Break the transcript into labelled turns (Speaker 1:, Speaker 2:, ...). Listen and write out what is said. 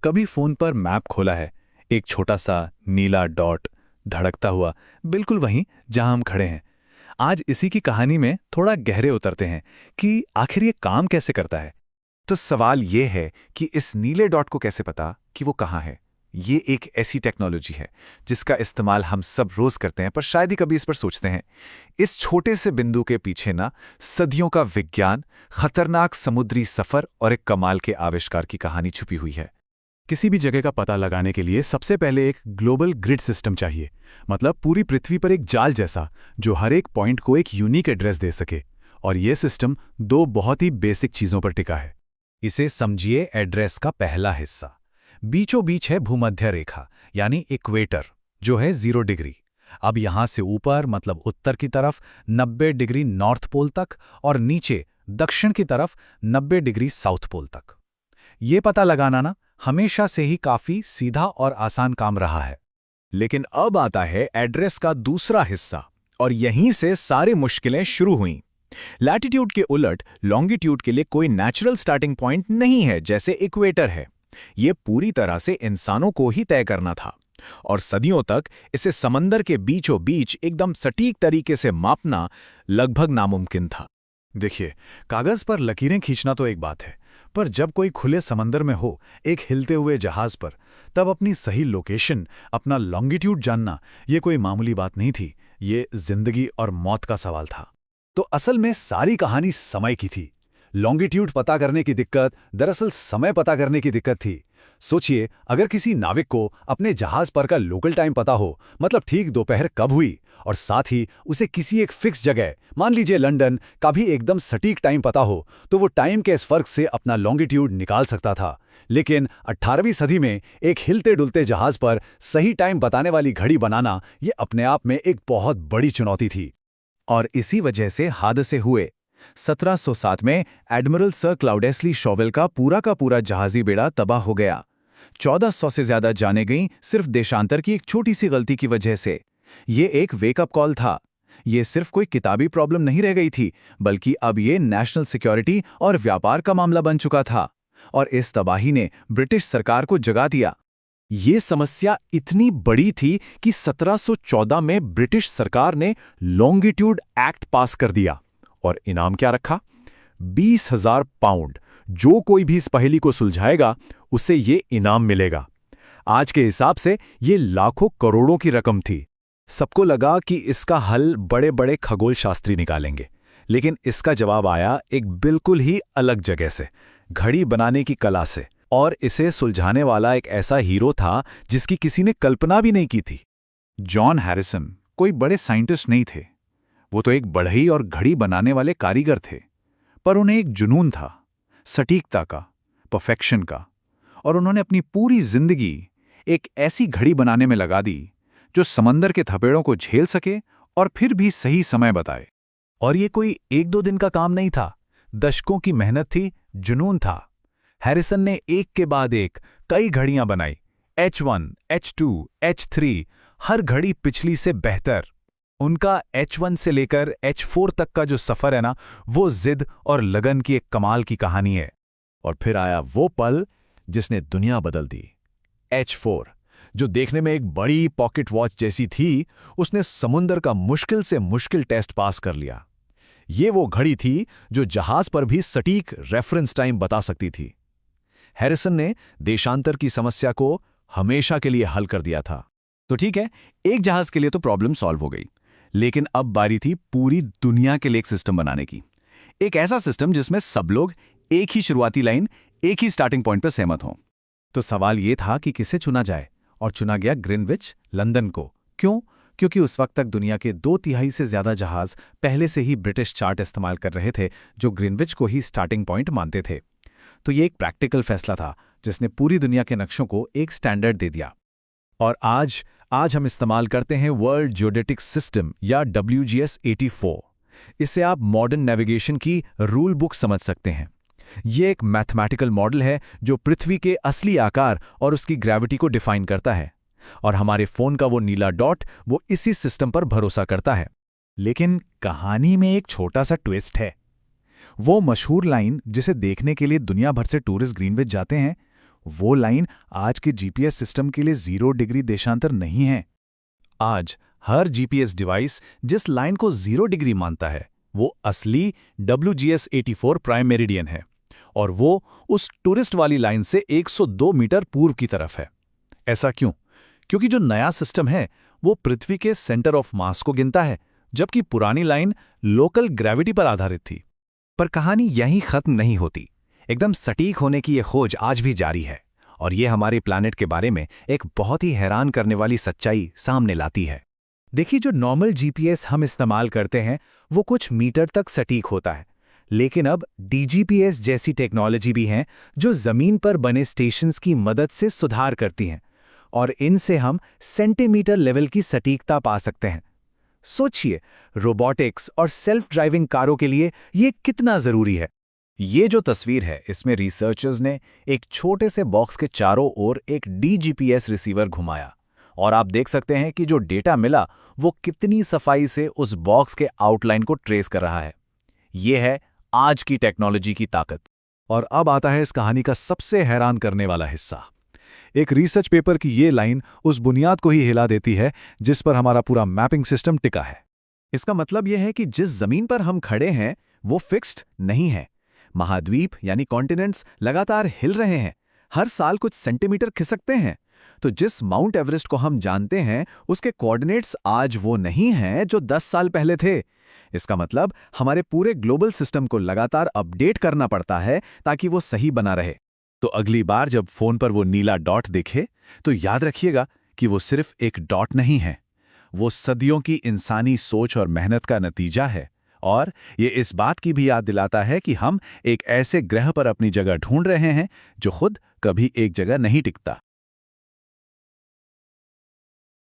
Speaker 1: कभी फोन पर मैप खोला है, एक छोटा सा नीला डॉट धड़कता हुआ, बिल्कुल वहीं जहां हम खड़े हैं। आज इसी की कहानी में थोड़ा गहरे उतरते हैं कि आखिर ये काम कैसे करता है।
Speaker 2: तो सवाल ये है कि इस नीले डॉट को कैसे पता कि वो कहाँ है। ये एक ऐसी टेक्नोलॉजी है जिसका इस्तेमाल हम सब रोज करते हैं, पर शायद ही कभी इस पर सोचते हैं। इस छोटे से बिंदु के पीछे ना सदियों का विज्ञान, खतरनाक समुद्री सफर और एक कमाल के आविष्कार की कहानी छुपी हुई है।
Speaker 1: किसी भी जगह का पता लगाने के लिए सबसे पहले एक ग्लोबल ग्रिड सिस्टम चाहिए, मतलब पूरी पृथ्वी पर एक जाल जैसा जो हर एक पॉइंट को एक यूनिक एड्रेस दे सके। और यह सिस्टम दो बहुत ही बेसिक चीजों पर टिका है। इसे समझिए एड्रेस का पहला हिस्सा। बीचों बीच है भूमध्य रेखा, यानी इक्वेटर, जो है 0 डिग्री। अब यहां से ऊपर मतलब उत्तर की तरफ 90 डिग्री नॉर्थ पोल तक, और नीचे दक्षिण की तरफ 90 डिग्री साउथ पोल तक। ये पता लगाना ना हमेशा से ही काफी सीधा और आसान काम रहा है।
Speaker 2: लेकिन अब आता है एड्रेस का दूसरा हिस्सा, और यहीं से सारी मुश्किलें शुरू हुईं। लैटिट्यूड के उलट लॉन्गिट्यूड के लिए कोई नेचुरल स्टार्टिंग पॉइंट नहीं है, जैसे इक्वेटर है। ये पूरी तरह से इंसानों को ही तय करना था, और सदियों तक इसे समंदर के बीचों बीच एकदम सटीक तरीके से मापना लगभग नामुमकिन था।
Speaker 1: देखिए, कागज पर लकीरें खींचना तो एक बात है, पर जब कोई खुले समंदर में हो, एक हिलते हुए जहाज पर, तब अपनी सही लोकेशन, अपना लॉन्गिट्यूड जानना, ये कोई मामूली बात नहीं थी। ये जिंदगी और मौत का सवाल था। तो असल में सारी कहानी समय की थी। लॉन्गिट्यूड पता करने की दिक्कत दरअसल समय पता करने की दिक्कत थी। सोचिए, अगर किसी नाविक को अपने जहाज पर का लोकल टाइम पता हो, मतलब ठीक दोपहर कब हुई, और साथ ही उसे किसी एक फिक्स जगह, मान लीजिए लंदन, का भी एकदम सटीक टाइम पता हो, तो वो टाइम के इस फर्क से अपना लॉन्गिट्यूड निकाल सकता था। लेकिन 18वीं सदी में एक हिलते डुलते जहाज पर सही टाइम बताने वाली घड़ी बनाना, ये अपने आप में एक बहुत बड़ी चुनौती थी। और इसी वजह से हादसे हुए। 1707 में एडमिरल सर क्लाउडेस्ली शॉवेल का पूरा जहाजी बेड़ा तबाह हो गया। 1400 से ज्यादा जाने गईं सिर्फ देशांतर की एक छोटी सी गलती की वजह से। ये एक वेकअप कॉल था। ये सिर्फ कोई किताबी प्रॉब्लम नहीं रह गई थी, बल्कि अब ये नेशनल सिक्योरिटी और व्यापार का मामला बन चुका था। और इस तबाही ने ब्रिटिश सरकार को जगा दिया। ये समस्या इतनी बड़ी थी कि 1714 में ब्रिटिश सरकार ने लॉन्गिट्यूड एक्ट पास कर दिया। और इनाम क्या रखा? 20,000 पाउंड। जो कोई भी इस पहेली को सुलझाएगा, उसे ये इनाम मिलेगा। आज के हिसाब से ये लाखों करोड़ों की रकम थी। सबको लगा कि इसका हल बड़े बड़े खगोल शास्त्री निकालेंगे, लेकिन इसका जवाब आया एक बिल्कुल ही अलग जगह से, घड़ी बनाने की कला से। और इसे सुलझाने वाला एक ऐसा हीरो था जिसकी किसी ने कल्पना भी नहीं की थी। जॉन हैरिसन कोई बड़े साइंटिस्ट नहीं थे। वो तो एक बढ़ई और घड़ी बनाने वाले कारीगर थे। पर उन्हें एक जुनून था, सटीकता का, परफेक्शन का। और उन्होंने अपनी पूरी जिंदगी एक ऐसी घड़ी बनाने में लगा दी जो समंदर के थपेड़ों को झेल सके और फिर भी सही समय बताए। और ये कोई एक दो दिन का काम नहीं था, दशकों की मेहनत थी, जुनून था। हैरिसन ने एक के बाद एक कई घड़ियां बनाई। H1, H2, H3, हर घड़ी पिछली से बेहतर। उनका H1 से लेकर H4 तक का जो सफर है ना, वो जिद और लगन की एक कमाल की कहानी है। और फिर आया वो पल जिसने दुनिया बदल दी। H4, जो देखने में एक बड़ी पॉकेट वॉच जैसी थी, उसने समुंदर का मुश्किल से मुश्किल टेस्ट पास कर लिया। ये वो घड़ी थी जो जहाज पर भी सटीक रेफरेंस टाइम बता सकती थी। हैरिसन ने देशांतर की समस्या को हमेशा के लिए हल कर दिया था। तो ठीक है, एक जहाज के लिए तो प्रॉब्लम सॉल्व हो गई, लेकिन अब बारी थी पूरी दुनिया के लिए एक सिस्टम बनाने की। एक ऐसा सिस्टम जिसमें सब लोग एक ही शुरुआती लाइन, एक ही स्टार्टिंग पॉइंट पर सहमत हों। तो सवाल यह था कि किसे चुना जाए, और चुना गया ग्रीनविच, लंदन को। क्यों? क्योंकि उस वक्त तक दुनिया के 2/3 से ज्यादा जहाज पहले से ही ब्रिटिश चार्ट इस्तेमाल कर रहे थे, जो ग्रीनविच को ही स्टार्टिंग पॉइंट मानते थे। तो ये एक प्रैक्टिकल फैसला था जिसने पूरी दुनिया के नक्शों को एक स्टैंडर्ड दे दिया। और आज हम इस्तेमाल करते हैं वर्ल्ड जियोडेटिक सिस्टम या WGS 84। इसे आप मॉडर्न नेविगेशन की रूल बुक समझ सकते हैं। ये एक मैथमेटिकल मॉडल है जो पृथ्वी के असली आकार और उसकी ग्रेविटी को डिफाइन करता है। और हमारे फोन का वो नीला डॉट, वो इसी सिस्टम पर भरोसा करता है। लेकिन कहानी में एक छोटा सा ट्विस्ट है। वो मशहूर लाइन जिसे देखने के लिए दुनिया भर से टूरिस्ट ग्रीनविच जाते हैं, वो लाइन आज के जीपीएस सिस्टम के लिए 0 डिग्री देशांतर नहीं है। आज हर जीपीएस डिवाइस जिस लाइन को 0 डिग्री मानता है वो असली WGS84 प्राइम मेरिडियन है, और वो उस टूरिस्ट वाली लाइन से 102 मीटर पूर्व की तरफ है। ऐसा क्यों? क्योंकि जो नया सिस्टम है वो पृथ्वी के सेंटर ऑफ मास को गिनता है, जबकि पुरानी लाइन लोकल ग्रेविटी पर आधारित थी।
Speaker 2: पर कहानी यहीं खत्म नहीं होती। एकदम सटीक होने की ये खोज आज भी जारी है, और ये हमारे प्लैनेट के बारे में एक बहुत ही हैरान करने वाली सच्चाई सामने लाती है। देखिए, जो नॉर्मल जीपीएस हम इस्तेमाल करते हैं वो कुछ मीटर तक सटीक होता है, लेकिन अब डीजीपीएस जैसी टेक्नोलॉजी भी हैं जो जमीन पर बने स्टेशंस की मदद से सुधार करती हैं, और इनसे हम सेंटीमीटर लेवल की सटीकता पा सकते हैं। सोचिए, रोबोटिक्स और सेल्फ ड्राइविंग कारों के लिए ये कितना जरूरी है। ये जो तस्वीर है, इसमें रिसर्चर्स ने एक छोटे से बॉक्स के चारों ओर एक डीजीपीएस रिसीवर घुमाया, और आप देख सकते हैं कि जो डेटा मिला वो कितनी सफाई से उस बॉक्स के आउटलाइन को ट्रेस कर रहा है। ये है आज की टेक्नोलॉजी की ताकत।
Speaker 1: और अब आता है इस कहानी का सबसे हैरान करने वाला हिस्सा। एक रिसर्च पेपर की ये लाइन उस बुनियाद को ही हिला देती है जिस पर हमारा पूरा मैपिंग सिस्टम टिका है।
Speaker 2: इसका मतलब यह है कि जिस जमीन पर हम खड़े हैं वो फिक्स्ड नहीं है। महाद्वीप यानी कॉन्टिनेंट्स लगातार हिल रहे हैं, हर साल कुछ सेंटीमीटर खिसकते हैं। तो जिस माउंट एवरेस्ट को हम जानते हैं उसके कोऑर्डिनेट्स आज वो नहीं हैं जो 10 साल पहले थे। इसका मतलब हमारे पूरे ग्लोबल सिस्टम को लगातार अपडेट करना पड़ता है ताकि वो सही बना रहे।
Speaker 1: तो अगली बार जब फोन पर वो नीला डॉट दिखे तो याद रखिएगा कि वो सिर्फ एक डॉट नहीं है, वो सदियों की इंसानी सोच और मेहनत का नतीजा है। और ये इस बात की भी याद दिलाता है कि हम एक ऐसे ग्रह पर अपनी जगह ढूंढ रहे हैं जो खुद कभी एक जगह नहीं टिकता।